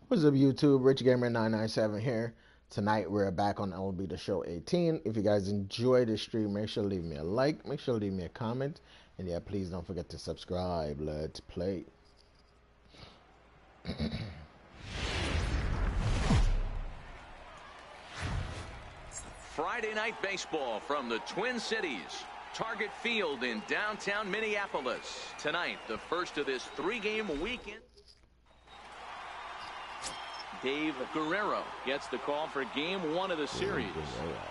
What's up, YouTube? Rich Gamer 997 here. Tonight we're back on LB The Show 18. If you guys enjoy the stream, make sure to leave me a like, make sure to leave me a comment, and yeah, please don't forget to subscribe. Let's play. Friday night baseball from the Twin Cities. Target Field in downtown Minneapolis. Tonight, the first of this three-game weekend. Dave Guerrero gets the call for game one of the series.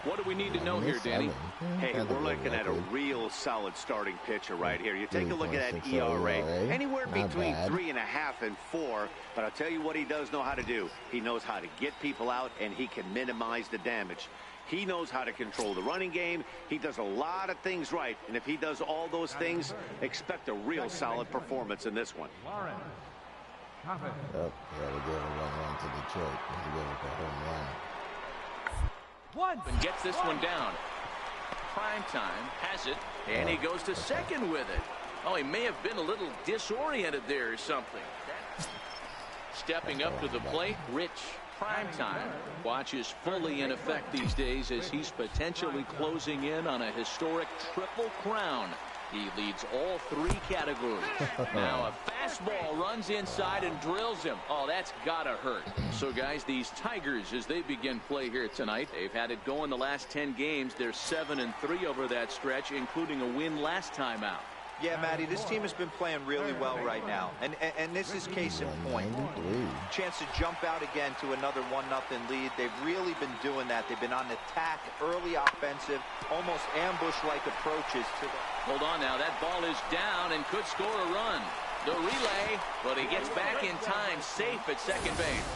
What do we need to know here, Danny? Hey, we're looking at a real solid starting pitcher right here. You take a look at that ERA, anywhere between 3.5 and 4. But I'll tell you what he does know how to do. He knows how to get people out, and he can minimize the damage. He knows how to control the running game. He does a lot of things right. And if he does all those things, expect a real solid performance in this one. Oh, yeah, we gave a run to Detroit. We gave up a home run. And gets this one down. Prime time has it, and he goes to second with it. Oh, he may have been a little disoriented there or something. Stepping up to the plate, Rich. Prime time. Watch is fully in effect these days as he's potentially closing in on a historic triple crown. He leads all three categories. Now a fastball runs inside and drills him. Oh, that's gotta hurt. So guys, these Tigers, as they begin play here tonight, they've had it going the last 10 games. They're 7-3 over that stretch, including a win last time out. Yeah, Matty, this team has been playing really well right now. And this is case in point. Chance to jump out again to another 1-0 lead. They've really been doing that. They've been on attack, early offensive, almost ambush-like approaches to the... Hold on now. That ball is down and could score a run. The relay, but he gets back in time, safe at second base.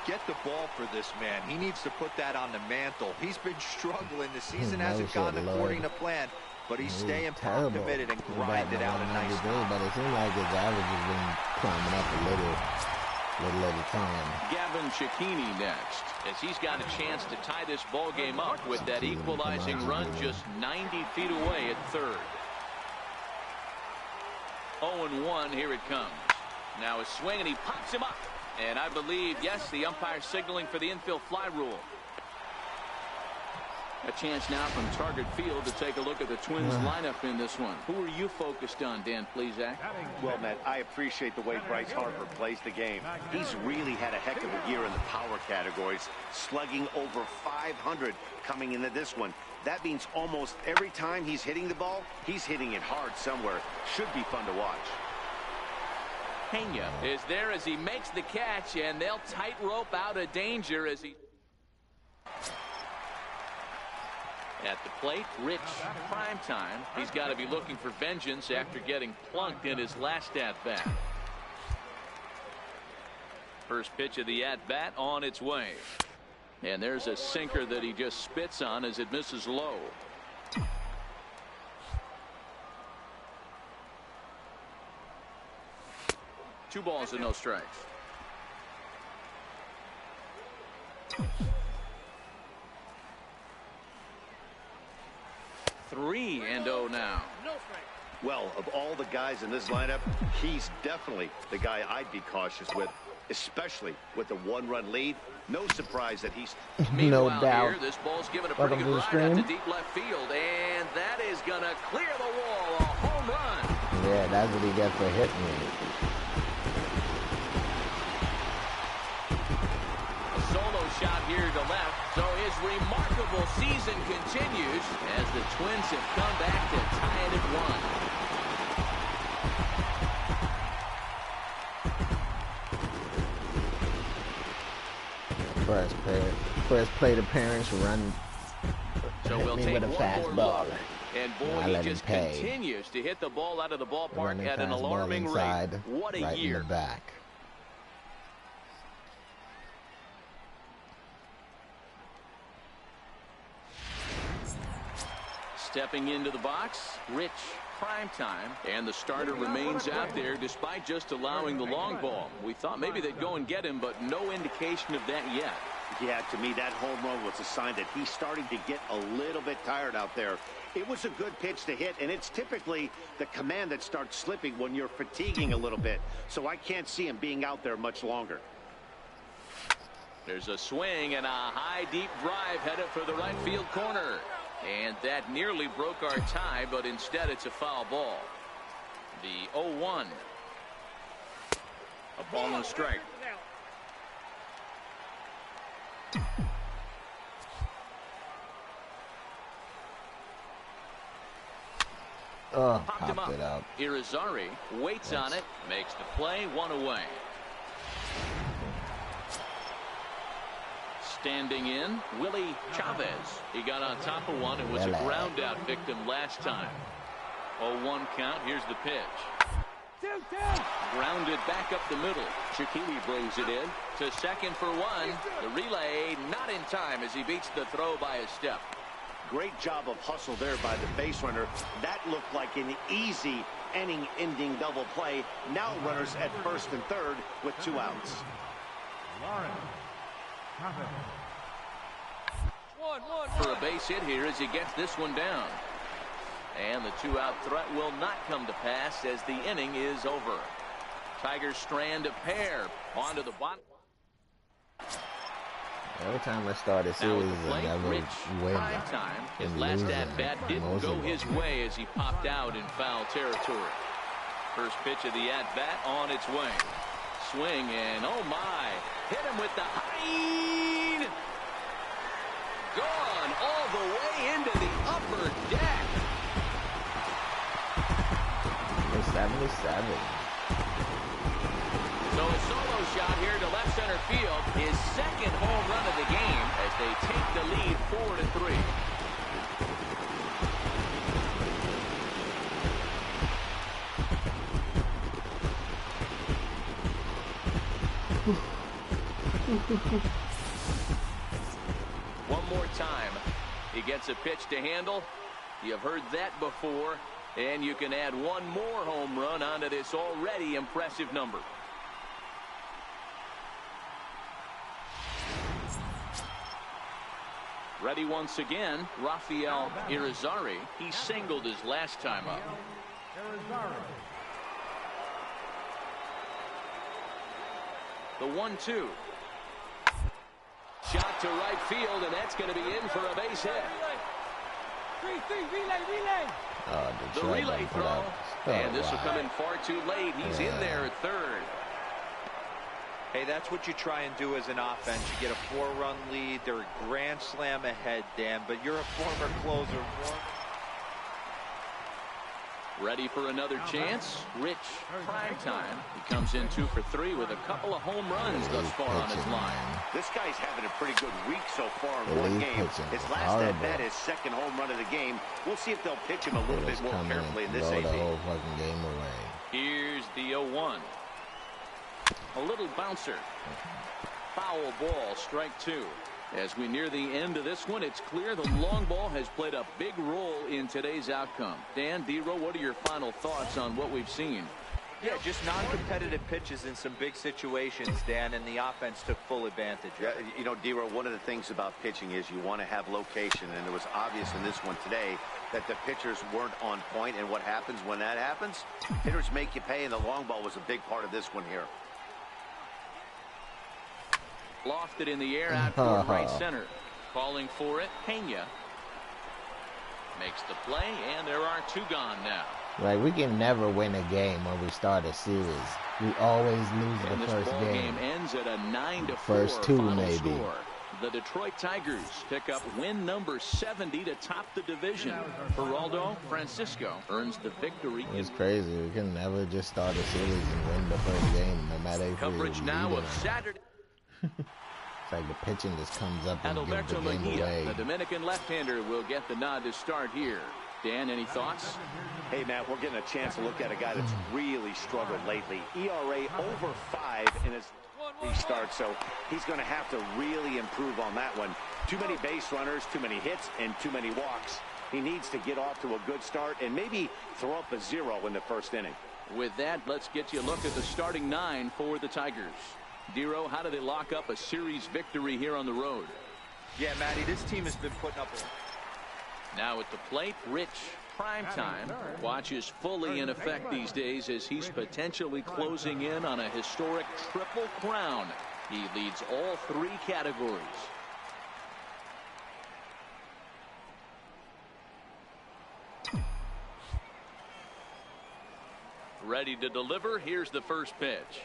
Get the ball for this man. He needs to put that on the mantle. He's been struggling. The season hasn't gone according to plan. But he's staying power committed and grinded out a nice time. But it seems like his average has been climbing up a little at a time. Gavin Cecchini next, as he's got a chance to tie this ball game up with that equalizing run just 90 feet away at third. 0-1, here it comes. Now a swing, and he pops him up. And I believe, yes, the umpire signaling for the infield fly rule. A chance now from Target Field to take a look at the Twins lineup in this one. Who are you focused on, Dan Plesac? Well, Matt, I appreciate the way Bryce Harper plays the game. He's really had a heck of a year in the power categories, slugging over 500 coming into this one. That means almost every time he's hitting the ball, he's hitting it hard somewhere. Should be fun to watch. Pena is there as he makes the catch, and they'll tightrope out of danger as he... At the plate, Rich, prime time. He's got to be looking for vengeance after getting plunked in his last at-bat. First pitch of the at-bat on its way. And there's a sinker that he just spits on as it misses low. 2 balls and no strikes. Three and 0 now. Well, of all the guys in this lineup, he's definitely the guy I'd be cautious with, especially with the 1-run lead. No surprise that he's... No doubt. Here, this ball's given a pretty good ride out to deep left field, and that is going to clear the wall. A home run. Yeah, that's what he gets for hitting me. A solo shot here to left. So his remarkable season continues as the Twins have come back to tie it at 1. First plate appearance, run so we'll take with a fastball. And boy, he just continues to hit the ball out of the ballpark at an alarming rate. What a year. In the back. Stepping into the box, Rich, prime time, and the starter remains out there despite just allowing the long ball. We thought maybe they'd go and get him, but no indication of that yet. Yeah, to me, that home run was a sign that he's starting to get a little bit tired out there. It was a good pitch to hit, and it's typically the command that starts slipping when you're fatiguing a little bit. So I can't see him being out there much longer. There's a swing and a high deep drive headed for the right field corner. And that nearly broke our tie, but instead it's a foul ball. The 0-1. A ball and a strike. Oh, popped it out. Irizarry waits on it, makes the play, one away. Standing in, Willie Chavez. He got on top of one and was a ground out victim last time. 0-1 count. Here's the pitch. Grounded back up the middle. Shakili brings it in to second for one. The relay not in time as he beats the throw by a step. Great job of hustle there by the base runner. That looked like an easy inning-ending double play. Now runners at first and third with 2 outs. For a base hit here as he gets this one down. And the 2-out threat will not come to pass as the inning is over. Tigers strand a pair onto the bottom. Every time I start a series, I never win. Time. His last at-bat didn't go his way as he popped out in foul territory. First pitch of the at-bat on its way. Swing and oh my. Hit him with the high. Gone all the way into the upper deck. 77. So a solo shot here to left center field. His second home run of the game as they take the lead 4-3. One more time. He gets a pitch to handle. You've heard that before. And you can add one more home run onto this already impressive number. Ready once again, Rafael Irizarry. He singled his last time up. The 1-2. Shot to right field, and that's going to be in for a base hit. The relay throw, and this will come in far too late. He's in there at third. Hey, that's what you try and do as an offense. You get a 4-run lead. They're a grand slam ahead, Dan, but you're a former closer. Ready for another chance? Rich Primetime. He comes in 2 for 3 with a couple of home runs thus far on his line. This guy's having a pretty good week so far in one game. His last at-bat, his second home run of the game. We'll see if they'll pitch him a little bit more carefully in this AB. The whole fucking game away. Here's the 0-1. A little bouncer. Foul ball, strike 2. As we near the end of this one, it's clear the long ball has played a big role in today's outcome. Dan, D-Row, what are your final thoughts on what we've seen? Yeah, just non-competitive pitches in some big situations, Dan, and the offense took full advantage. Yeah, you know, D-Row, one of the things about pitching is you want to have location, and it was obvious in this one today that the pitchers weren't on point, and what happens when that happens? Hitters make you pay, and the long ball was a big part of this one here. Lofted in the air out toward right center. Calling for it, Pena. Makes the play, and there are 2 gone now. Like, we can never win a game when we start a series. We always lose and the first game. Game ends at a 9-4 first 2 final maybe. Score. The Detroit Tigers pick up win number 70 to top the division. Geraldo Francisco earns the victory. It's crazy. We can never just start a series and win the first game, no matter if Coverage now of Saturday. It's like the pitching just comes up and gives Alberto the game Mejia, away. the Dominican left-hander, will get the nod to start here. Dan, any thoughts? Hey, Matt, we're getting a chance to look at a guy that's really struggled lately. ERA over 5 in his start, so he's going to have to really improve on that one. Too many base runners, too many hits, and too many walks. He needs to get off to a good start and maybe throw up a 0 in the first inning. With that, let's get you a look at the starting 9 for the Tigers. Dero, how do they lock up a series victory here on the road? Yeah, Matty, this team has been putting up. Now at the plate, Rich Primetime watches fully in effect these days as he's potentially closing in on a historic triple crown. He leads all 3 categories. Ready to deliver. Here's the first pitch.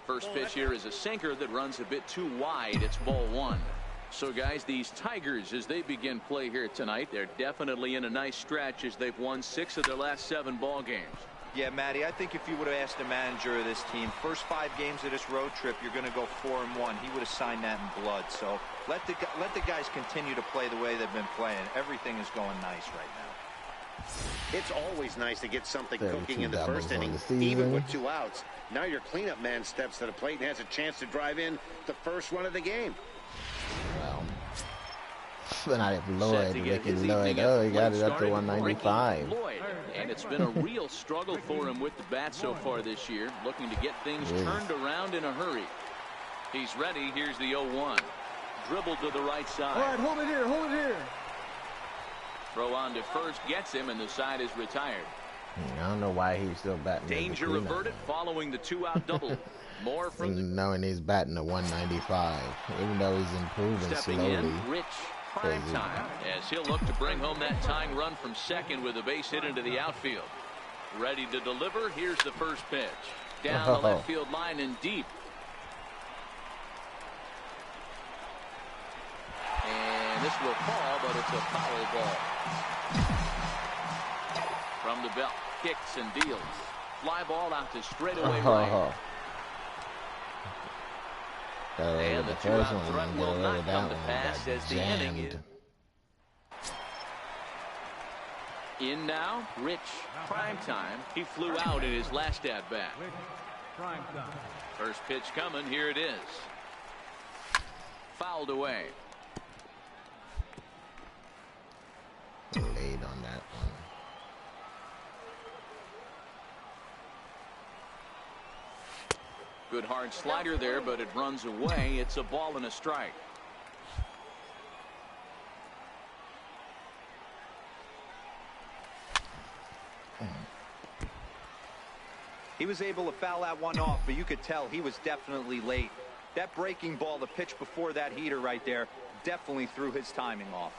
First pitch here is a sinker that runs a bit too wide. It's ball 1. So, guys, these Tigers, as they begin play here tonight, they're definitely in a nice stretch as they've won 6 of their last 7 ball games. Yeah, Matty, I think if you would have asked the manager of this team, first 5 games of this road trip, you're going to go 4-1. He would have signed that in blood. So let the guys continue to play the way they've been playing. Everything is going nice right now. It's always nice to get something cooking in the first inning, even with 2 outs. Now your cleanup man steps to the plate and has a chance to drive in the first run of the game. Well, not if Lloyd, Ricky Lloyd. Oh, he got it up to 195. And it's been a real struggle for him with the bat so far this year, looking to get things turned around in a hurry. He's ready. Here's the 0-1. Dribble to the right side. All right, hold it here, hold it here. Throw on to first gets him, and the side is retired. I don't know why he's still batting. Danger averted following the 2-out double. More from the... knowing he's batting at 195, even though he's improving slowly. In, Rich, prime time, as he'll look to bring home that tying run from second with a base hit into the outfield. Ready to deliver. Here's the first pitch. Down the left field line and deep. And this will fall, but it's a foul ball. From the belt, kicks and deals. Fly ball out to straightaway right. And the 2-out threat will not come to pass as the inning is. In now, Rich, prime time. He flew out in his last at-bat. First pitch coming. Here it is. Fouled away. Late on that one. Good hard slider there, but it runs away. It's a ball and a strike. He was able to foul that one off, but you could tell he was definitely late. That breaking ball, the pitch before that heater right there, definitely threw his timing off.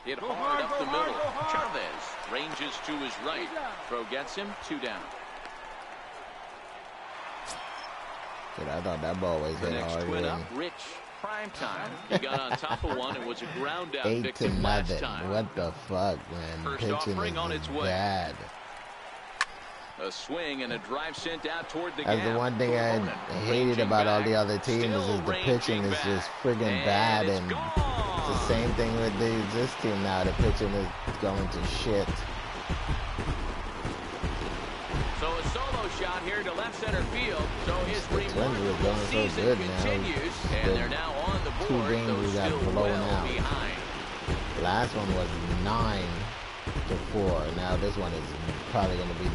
Hit hard up the middle. Chavez ranges to his right. Throw gets him. 2 down. I thought that ball was hit hard. Twin up, Rich, prime time. He got on top of one and was a ground out 8-0. victim last time. What the fuck, man? First Pitching offering is on its way. bad. A swing and a drive sent out toward the That's gap. the one thing I hated about all the other teams is the pitching is just friggin' bad, and it's the same thing with this team now. The pitching is going to shit. So a solo shot here to left center field. So his Twins were going so good continues, and they're now on the board. 2 games we got blown out. Behind. Last one was 9-4. Now this one is probably going to be 9-1.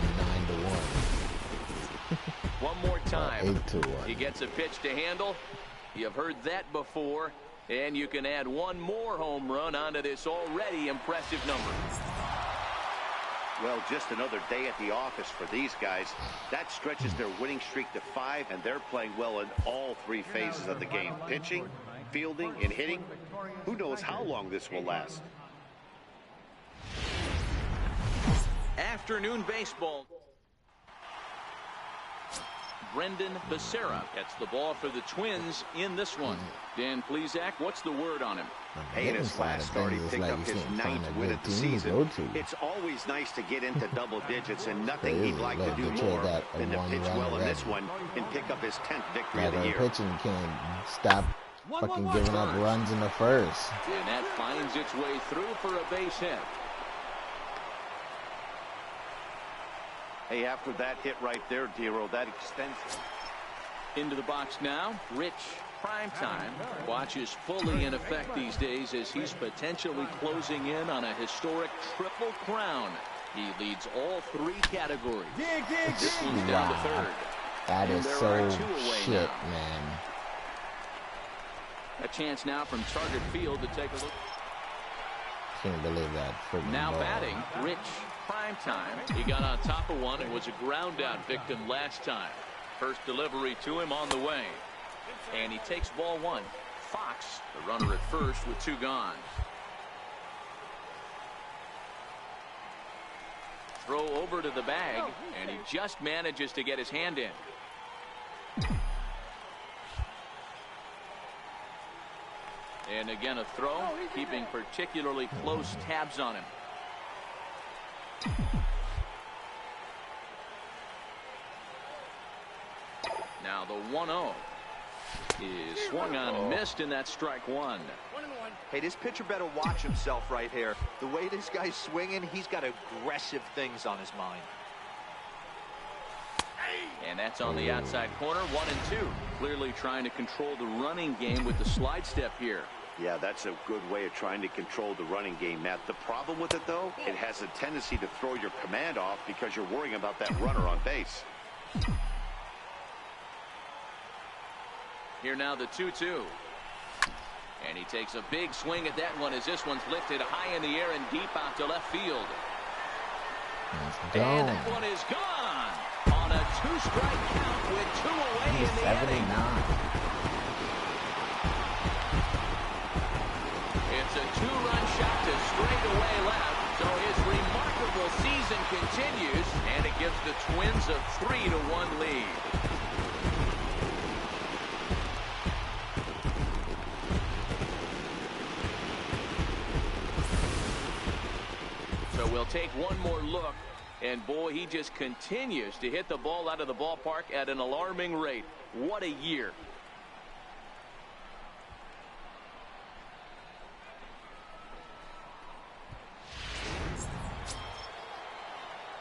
One more time. 8-1. He gets a pitch to handle. You've heard that before, and you can add one more home run onto this already impressive number. Well, just another day at the office for these guys. That stretches their winning streak to 5, and they're playing well in all 3 phases of the game. Pitching, fielding, and hitting. Who knows how long this will last? Afternoon baseball. Brendan Becerra gets the ball for the Twins in this one. Dan Plesac, what's the word on him? Hey, in his last start, he picked up his 9th win of the season. It's always nice to get into double digits, and nothing he'd like to do more than to pitch well in this one and pick up his 10th victory of the year. Pitching can't stop fucking giving up runs in the first. And that finds its way through for a base hit. Hey, after that hit right there, Dero, that extends. Into the box now, Rich, prime time. Watch is fully in effect these days as he's potentially closing in on a historic triple crown. He leads all 3 categories. This one's down to 3rd. That is so shit, now. Man. A chance now from Target Field to take a look. Can't believe that. Now batting, Rich, prime time. He got on top of one and was a ground out victim last time. First delivery to him on the way. And he takes ball one. Fox, the runner at first with 2 gone. Throw over to the bag, and he just manages to get his hand in. And again a throw, keeping particularly close tabs on him. Now the 1-0 is swung on and missed, and that's strike one. Hey, this pitcher better watch himself right here. The way this guy's swinging, he's got aggressive things on his mind. And that's on the outside corner, 1-2. Clearly trying to control the running game with the slide step here. Yeah, that's a good way of trying to control the running game, Matt. The problem with it, though, it has a tendency to throw your command off because you're worrying about that runner on base. Here now the 2-2. And he takes a big swing at that one as this one's lifted high in the air and deep out to left field. And that one is gone on a 2-strike count with 2 away in the inning. It's a 2-run shot to straightaway left. So his remarkable season continues, and it gives the Twins a 3-1 lead. So we'll take one more look, and boy, he just continues to hit the ball out of the ballpark at an alarming rate. What a year.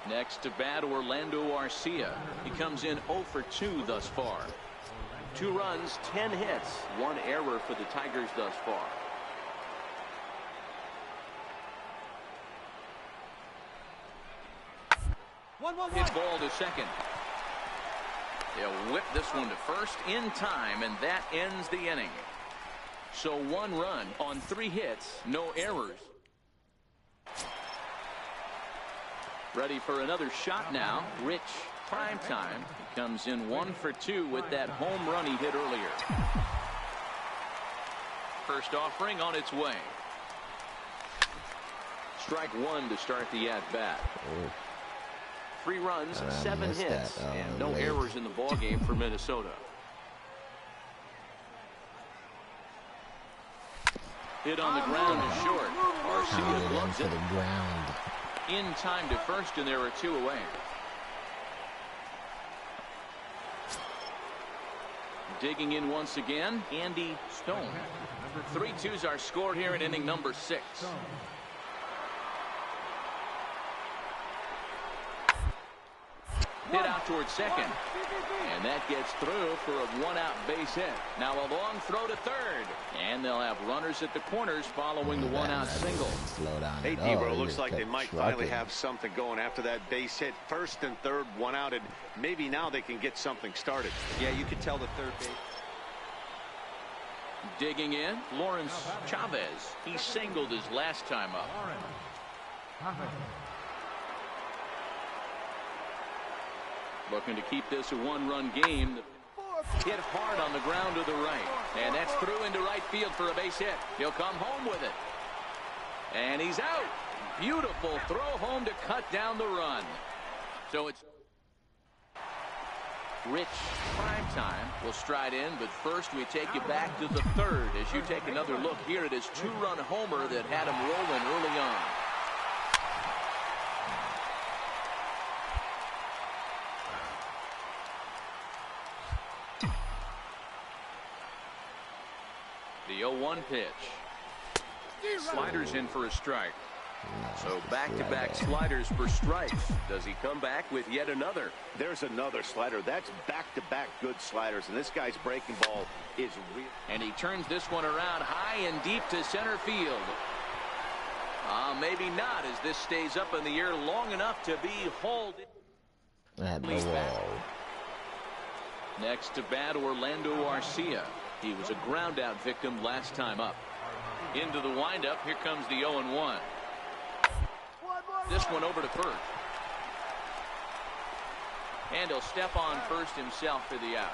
Next to bat, Orlando Arcia. He comes in 0 for 2 thus far. 2 runs, 10 hits, 1 error for the Tigers thus far. Hit ball to second. They'll whip this one to first in time, and that ends the inning. So 1 run on 3 hits, no errors. Ready for another shot now. Rich, prime time. He comes in 1 for 2 with that home run he hit earlier. First offering on its way. Strike 1 to start the at-bat. 3 runs, 7 hits, and no errors in the ballgame for Minnesota. Hit on the ground is short. Arcia gloves it. In time to first, and there are 2 away. Digging in once again, Andy Stone. 3 2s are scored here in inning number 6. Hit out towards second, and that gets through for a 1-out base hit. Now a long throw to third, and they'll have runners at the corners following the 1-out single. Hey, Debro, looks like they might finally have something going after that base hit. First and third, 1 out, and maybe now they can get something started. Yeah, you can tell the third base. Digging in, Lawrence Chavez. He singled his last time up. Looking to keep this a 1-run game. Hit hard on the ground to the right. And that's through into right field for a base hit. He'll come home with it. And he's out. Beautiful throw home to cut down the run. So it's Rich Primetime will stride in, but first we take you back to the third as you take another look here at his 2-run homer that had him rolling early on. The 0-1 pitch. Sliders in for a strike. So back-to-back sliders for strikes. Does he come back with yet another? There's another slider. That's back-to-back good sliders, and this guy's breaking ball is real. And he turns this one around high and deep to center field. Maybe not, as this stays up in the air long enough to be hauled at least back. Next to bat, Orlando Arcia. He was a ground-out victim last time up. Into the windup, here comes the 0-1. This one over to first. And he'll step on first himself for the out.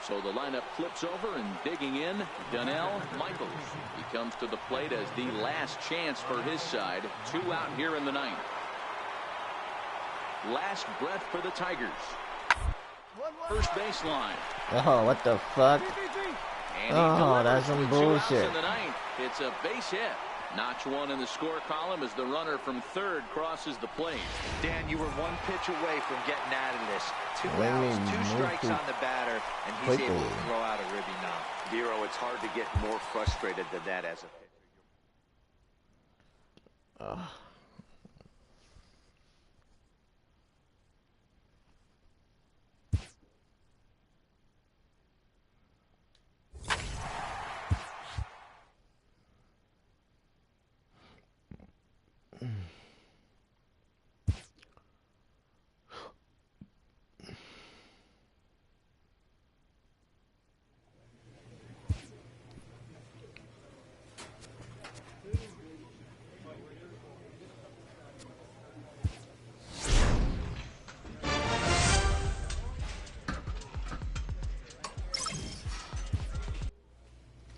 So the lineup flips over, and digging in, Donnell Michaels. He comes to the plate as the last chance for his side. 2 out here in the 9th. Last breath for the Tigers. First baseline. Oh, what the fuck? Oh, that's some bullshit. In the 9th. It's a base hit. Notch 1 in the score column as the runner from third crosses the plate. Dan, you were 1 pitch away from getting out of this. 2 outs, 2 strikes on the batter, and he's able to throw out a ribby knock. Dero, it's hard to get more frustrated than that as a pitcher.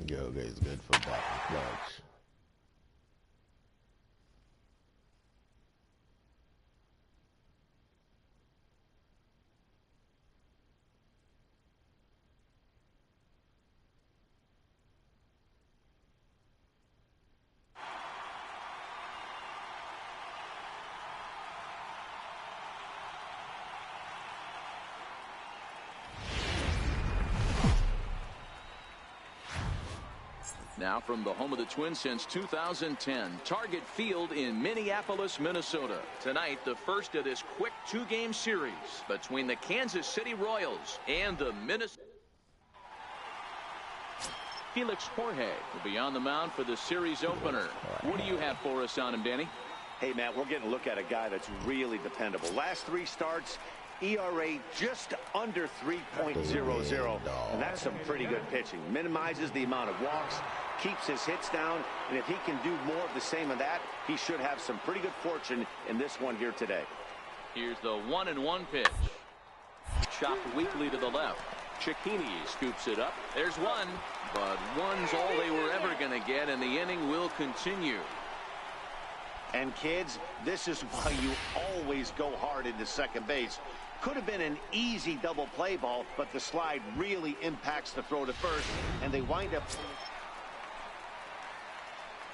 Yoga is good for back and clutch. Now from the home of the Twins since 2010, Target Field in Minneapolis, Minnesota. Tonight, the first of this quick 2-game series between the Kansas City Royals and the Minnesota. Felix Jorge will be on the mound for the series opener. What do you have for us on him, Danny? Hey, Matt, we're getting a look at a guy that's really dependable. Last 3 starts, ERA just under 3.00, and that's some pretty good pitching. Minimizes the amount of walks, keeps his hits down, and if he can do more of the same of that, he should have some pretty good fortune in this one here today. Here's the 1-1 pitch. Chopped weakly to the left. Cicchini scoops it up. There's one, but one's all they were ever going to get, and the inning will continue. And kids, this is why you always go hard into second base. Could have been an easy double play ball, but the slide really impacts the throw to first, and they wind up.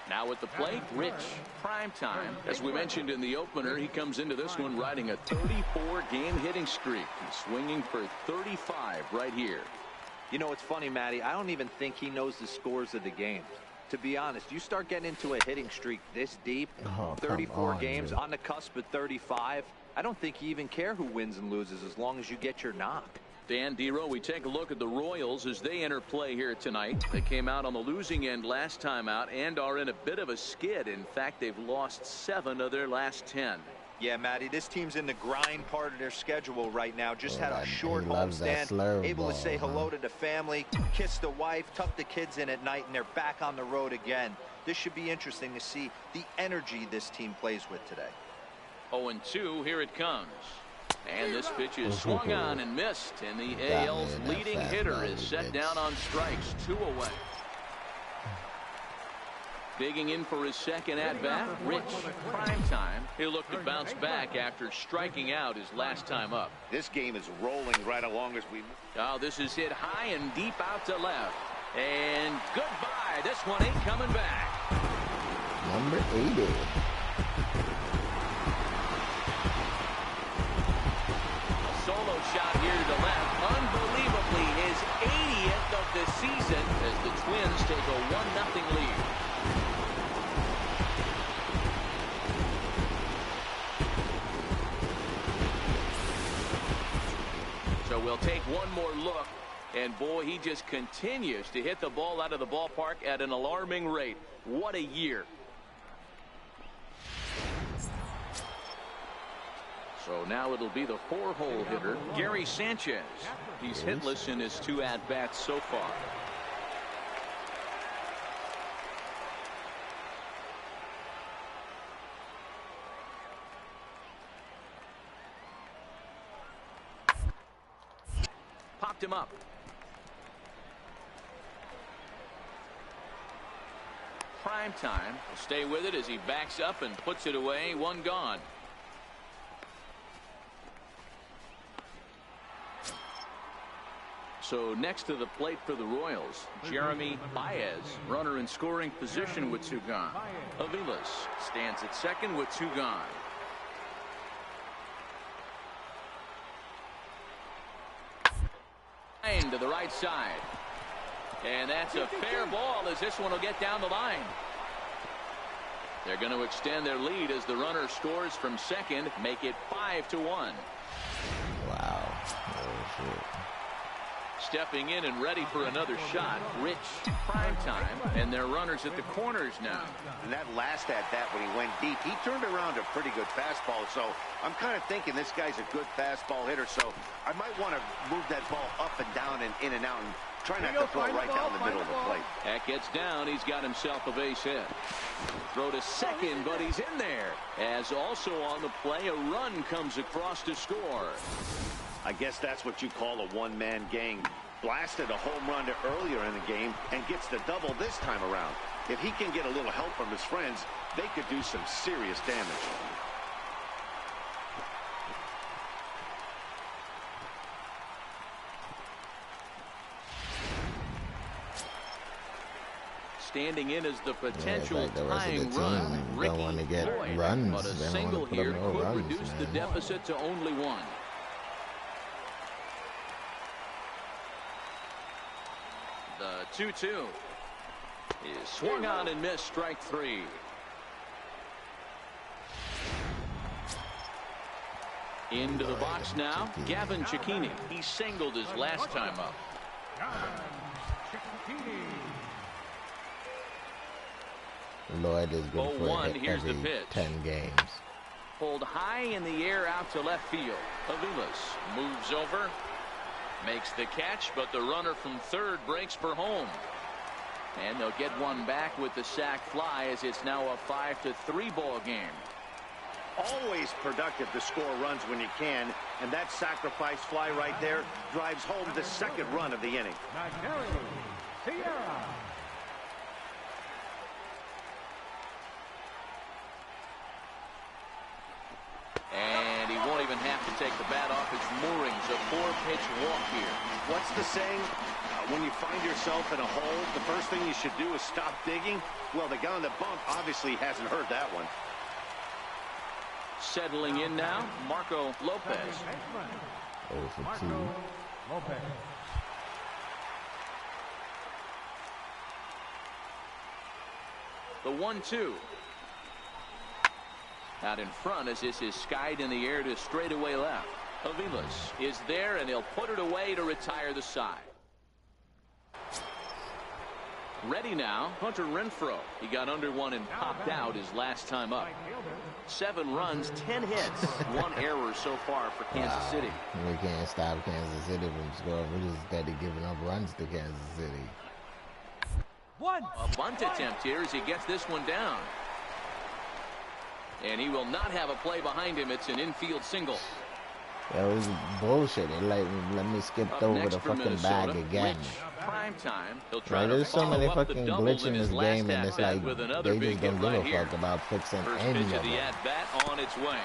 Now at the plate, Rich. Prime time. As we mentioned in the opener, he comes into this one riding a 34-game hitting streak. He's swinging for 35 right here. You know, it's funny, Matty. I don't even think he knows the scores of the game. To be honest, you start getting into a hitting streak this deep, 34 games on the cusp of 35. I don't think you even care who wins and loses as long as you get your knock. Dan Dero, we take a look at the Royals as they enter play here tonight. They came out on the losing end last time out and are in a bit of a skid. In fact, they've lost 7 of their last 10. Yeah, Matty, this team's in the grind part of their schedule right now. Just had a short homestand, able to say hello to the family, kiss the wife, tuck the kids in at night, and they're back on the road again. This should be interesting to see the energy this team plays with today. 0-2, here it comes. And this pitch is swung on and missed, and the AL's leading hitter is set down on strikes, 2 away. Digging in for his second at-bat, Rich. Prime time. He'll look to bounce back after striking out his last time up. This game is rolling right along as we... Oh, this is hit high and deep out to left. And goodbye. This one ain't coming back. Number 80. Solo shot here to the left. Unbelievably, his 80th of the season as the Twins take a 1-0 lead. So we'll take one more look, and boy, he just continues to hit the ball out of the ballpark at an alarming rate. What a year. So now it'll be the 4-hole hitter, Gary Sanchez. He's hitless in his 2 at-bats so far. knocked him up. Prime time will stay with it as he backs up and puts it away. One gone. So next to the plate for the Royals, Jeremy Baez, runner in scoring position with two gone. Aviles stands at second with two gone. To the right side. And that's a fair ball as this one will get down the line. They're going to extend their lead as the runner scores from second, make it 5-1. Wow. Oh, shit. Stepping in and ready for another shot, Rich Primetime, and their runners at the corners now. And that last at bat when he went deep, he turned around a pretty good fastball. So I'm kind of thinking this guy's a good fastball hitter. So I might want to move that ball up and down and in and out and try not to throw it right down the middle of the plate. That gets down. He's got himself a base hit. Throw to second, but he's in there. As also on the play, a run comes across to score. I guess that's what you call a one-man gang. Blasted a home run earlier in the game and gets the double this time around. If he can get a little help from his friends, they could do some serious damage. Standing in as the potential tying run, Ricky don't want to get Floyd, runs. but a single here could reduce the deficit to only one. The 2-2 is swung on and missed, strike three. Into the box now, Gavin Cecchini. He singled his last time up. Lloyd is good for a hit Here's every the pitch. 10 games. Pulled high in the air out to left field. Aviles moves over, makes the catch, but the runner from third breaks for home. And they'll get one back with the sac fly as it's now a 5-3 ball game. Always productive to score runs when you can, and that sacrifice fly right there drives home the second run of the inning. And he won't even have to take the bat off its moorings. A 4-pitch walk here. What's the saying? When you find yourself in a hole, the first thing you should do is stop digging. Well, the guy on the bump obviously hasn't heard that one. Settling in now, Marco Lopez. 0 for 2. The 1-2. Out in front as this is skied in the air to straightaway left. Aviles is there, and he'll put it away to retire the side. Ready now, Hunter Renfroe. He got under one and popped out his last time up. 7 runs, 10 hits, 1 error so far for Kansas City. We can't stop Kansas City from scoring. We're just steady giving up runs to Kansas City. A bunt attempt here as he gets this one down. And he will not have a play behind him. It's an infield single. That was bullshit. It let me skip over the fucking bag again. Right, there's so many fucking glitches in this game, and it's like they just don't give a fuck about fixing any of them. The at-bat on its way.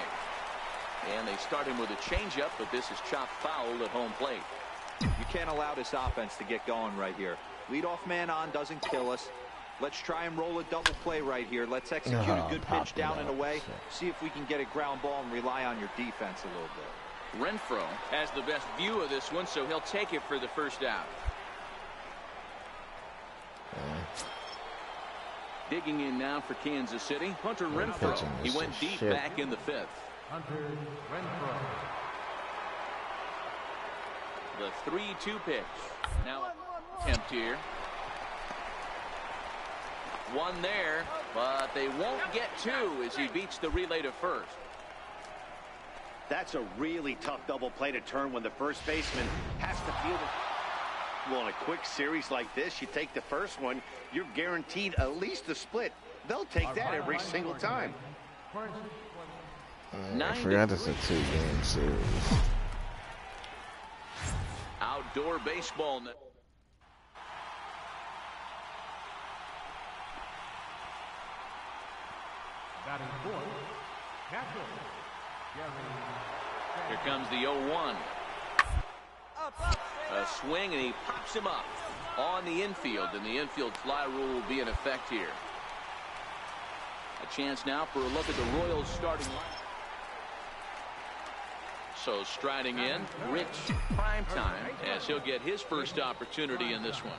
And they start him with a changeup, but this is chopped foul at home plate. You can't allow this offense to get going right here. Leadoff man on doesn't kill us. Let's try and roll a double play right here. Let's execute a good pitch down and away. See if we can get a ground ball and rely on your defense a little bit. Renfroe has the best view of this one, so he'll take it for the first out. Digging in now for Kansas City, Hunter Renfroe. He went deep back in the 5th. Hunter Renfroe. The 3-2 pitch. Now attempt here. One there, but they won't get 2 as he beats the relay to first. That's a really tough double play to turn when the first baseman has to field it. Well, in a quick series like this, you take the first one, you're guaranteed at least a split. They'll take that every single time. I forgot it's a 2-game series. Out outdoor baseball net. Batting fourth, catcher, Here comes the 0-1. A swing, and he pops him up on the infield, and the infield fly rule will be in effect here. A chance now for a look at the Royals starting line. So striding in, Rich Primetime, as he'll get his first opportunity in this one.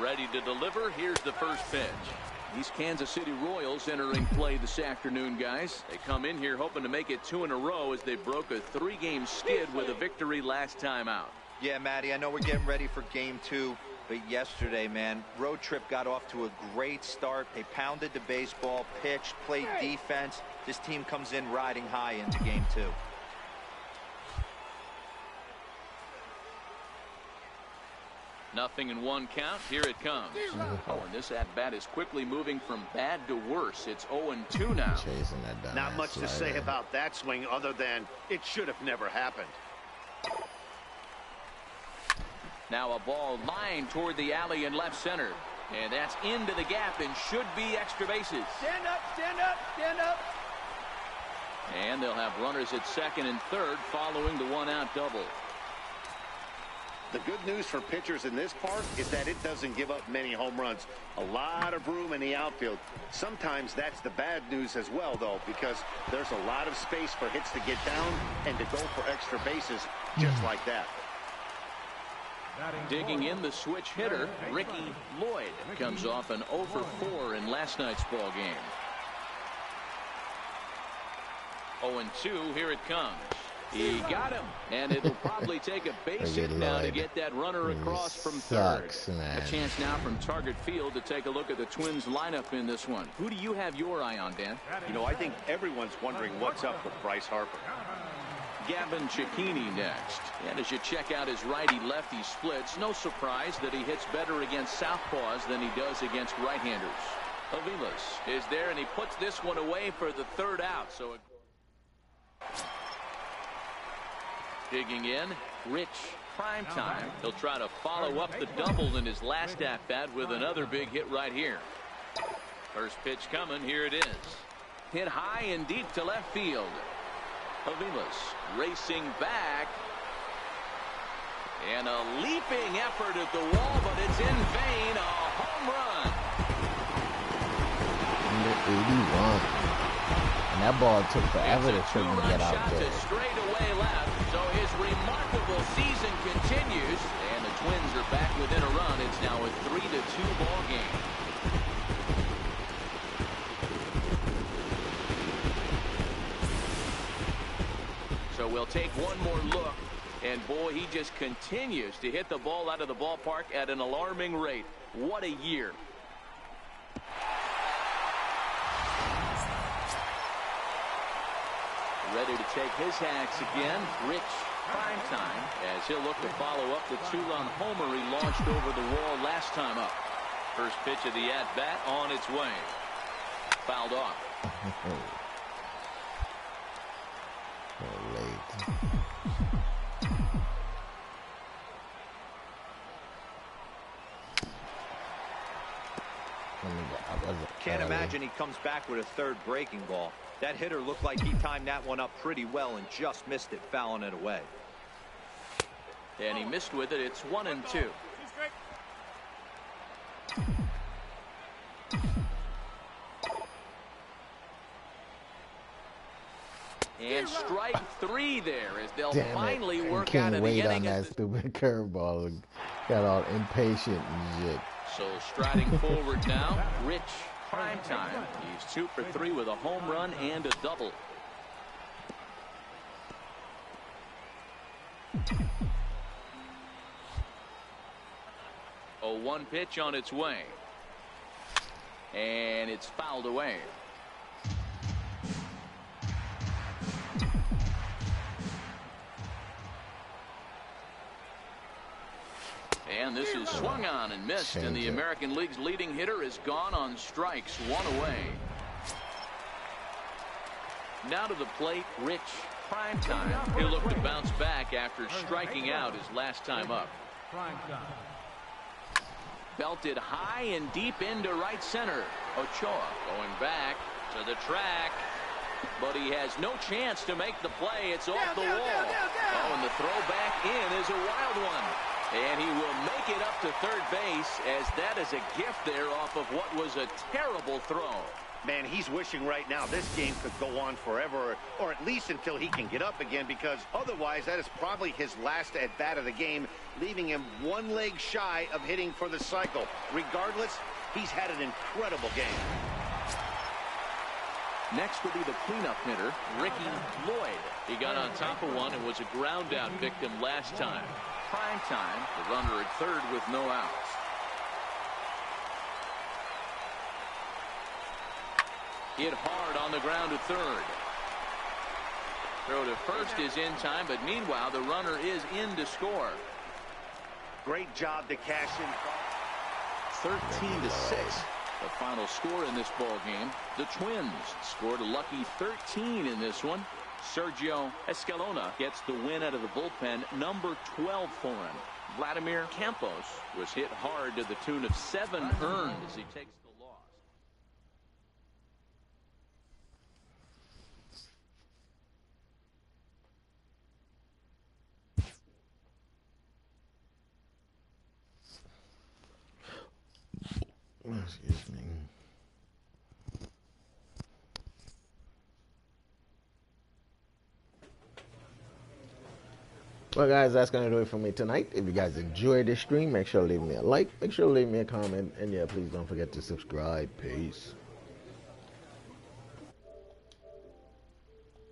Ready to deliver. Here's the first pitch. These Kansas City Royals entering play this afternoon, guys. They come in here hoping to make it 2 in a row as they broke a 3-game skid with a victory last time out. Yeah, Matty, I know we're getting ready for game 2, but yesterday, man, road trip got off to a great start. They pounded the baseball, pitched, played defense. This team comes in riding high into game 2. Nothing in 1 count. Here it comes. Oh, and this at-bat is quickly moving from bad to worse. It's 0-2 now. Chasing that Not much to say about that swing other than it should have never happened. Now a ball lined toward the alley in left center. And that's into the gap and should be extra bases. Stand up, stand up, stand up. And they'll have runners at second and third following the 1-out double. The good news for pitchers in this park is that it doesn't give up many home runs. A lot of room in the outfield. Sometimes that's the bad news as well, though, because there's a lot of space for hits to get down and to go for extra bases just like that. Digging in, the switch hitter, Ricky Lloyd, comes off an 0 for 4 in last night's ball game. 0-2, here it comes. He got him, and it'll probably take a base hit now to get that runner across from third. Man. A chance now from Target Field to take a look at the Twins lineup in this one. Who do you have your eye on, Dan? You know, I think everyone's wondering what's up with Bryce Harper. Gavin Cecchini next. And as you check out his righty-lefty splits, no surprise that he hits better against southpaws than he does against right-handers. Avilas is there, and he puts this one away for the 3rd out. So digging in, Rich Primetime. He'll try to follow up the double in his last at-bat with another big hit right here. First pitch coming. Here it is. Hit high and deep to left field. Avilas racing back. And a leaping effort at the wall, but it's in vain. A home run. Number 81. And that ball took forever to try to get out there. Straight away left. So his remarkable season continues, and the Twins are back within a run. It's now a 3-2 ball game. So we'll take one more look, and boy, he just continues to hit the ball out of the ballpark at an alarming rate. What a year. Ready to take his hacks again, Rich Primetime, as he'll look to follow up the 2-run homer he launched over the wall last time up. First pitch of the at-bat on its way. Fouled off. Can't imagine he comes back with a 3rd breaking ball. That hitter looked like he timed that one up pretty well and just missed it, fouling it away. And he missed with it. It's 1-2. And strike 3 there as they'll finally work out an inning. Can't wait on that stupid curveball. Got all impatient and shit. So striding forward now, Rich Primetime. He's 2 for 3 with a home run and a double. A 1 pitch on its way. And it's fouled away. And this is swung on and missed, and the American League's leading hitter is gone on strikes, 1 away. Now to the plate, Rich Prime time. He'll look to bounce back after striking out his last time up. Prime time. Belted high and deep into right center. Ochoa going back to the track, but he has no chance to make the play. It's off the wall. Oh, and the throw back in is a wild one. And he will make it up to third base, as that is a gift there off of what was a terrible throw. Man, he's wishing right now this game could go on forever, or at least until he can get up again, because otherwise that is probably his last at-bat of the game, leaving him one leg shy of hitting for the cycle. Regardless, he's had an incredible game. Next will be the cleanup hitter, Ricky Lloyd. He got on top of one and was a ground-out victim last time. Prime time, the runner at third with no outs. Hit hard on the ground to third. Throw to first is in time, but meanwhile the runner is in to score. Great job to cash in. 13-6. The final score in this ball game. The Twins scored a lucky 13 in this one. Sergio Escalona gets the win out of the bullpen, number 12 for him. Vladimir Campos was hit hard to the tune of 7 earned as he takes the loss. Excuse me. Well, guys, that's going to do it for me tonight. If you guys enjoyed this stream, make sure to leave me a like. Make sure to leave me a comment. And, yeah, please don't forget to subscribe. Peace.